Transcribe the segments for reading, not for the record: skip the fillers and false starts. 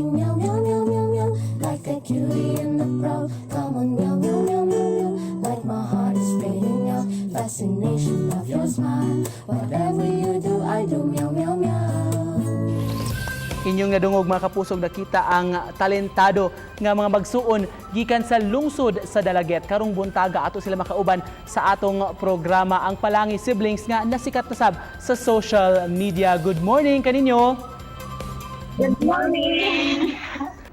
screeching meow meow meow meow meow, like a cutie in the crowd. Come on meow meow meow meow meow, like my heart is spinning out. Fascination of your smile, whatever you do, I do meow meow meow. Inyong nadungog mga kapusog, nakita ang talentado nga mga magsuon gikan sa lungsod sa Dalaget. Karong buntaga ato sila makauban sa atong programa ang Palangi Siblings nga nasikat na sab sa social media. Good morning kaninyo. Good morning.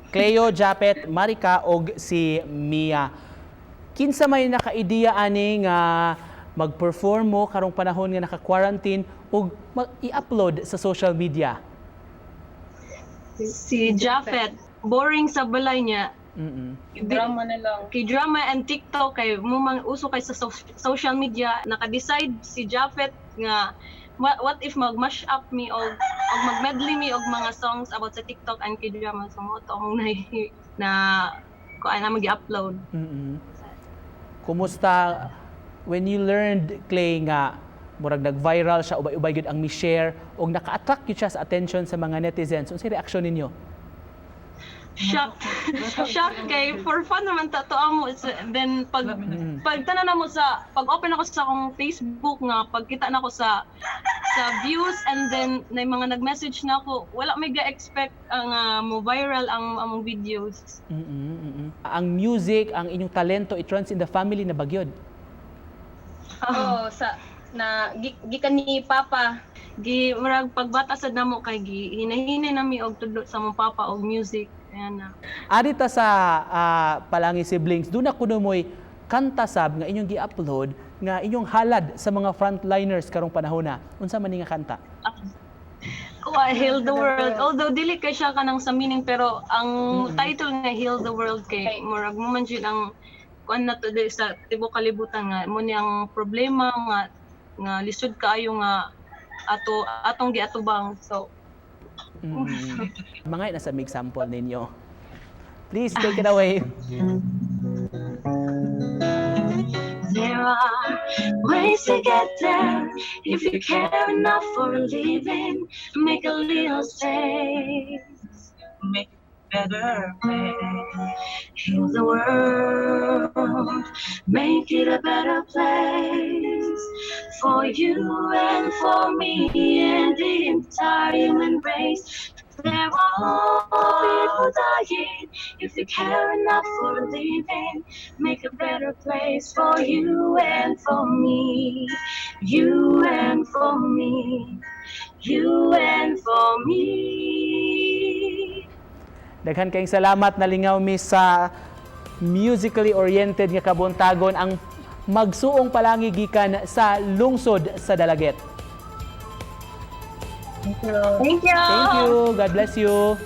Cleo, Japet, Marika og si Mia. Kinsa may nakaideya ani nga mag-perform mo karong panahon nga naka-quarantine ug i-upload sa social media? Si Japet, boring sa balay niya. Drama na lang. Kay drama and TikTok, kay mumang uso kay sa social media. Naka-decide si Japet nga what if mag-mash up me o mag-medley me og mga songs about sa TikTok and kay drama. So mo to akong na kuan na mag-upload. Kumusta when you learned, Clay, nga murag nag-viral siya, ubay-ubay gyud ang mi-share og naka-attract gyud siya sa attention sa mga netizens? Unsay reaksyon ninyo? Shocked. Shocked kay for fun naman ta to amo. Then pag tanan na mo sa pag-open ako sa akong Facebook nga pagkita na ko sa views and then na mga nag-message na ako, wala may ga-expect ang mo viral ang among videos. Ang music, ang inyong talento, it runs in the family na bagyod. Oo, gikan ni Papa. Murag pagbata sad namo kay hinahinay nami og tudlo sa mong papa og music. Ayan na. Adita sa Palangi Siblings, doon na kuno mo'y kanta sab nga inyong gi-upload nga inyong halad sa mga frontliners karong panahon na. Unsa man ni nga kanta? Heal the World. Although dili kay siya kanang sa meaning pero ang title nga Heal the World kay murag mo man jud ang kuan na to sa tibuok kalibutan nga mo ni ang problema nga lisod kaayo nga atong giatubang. So Mga nasa mig sample ninyo. Please take it away. There are ways to get there if you care enough for a living. Make a little space, make it better place. Heal the world, make it a better place for you and for me and the entire human race. There are people dying. If you care enough for a living, make a better place for you and for me. You and for me. You and for me. Daghan kayong salamat, nalingaw mi sa musically oriented nga kabuntagon ang magsuong palangi gikan sa lungsod sa Dalaget. Thank you. Thank you. God bless you.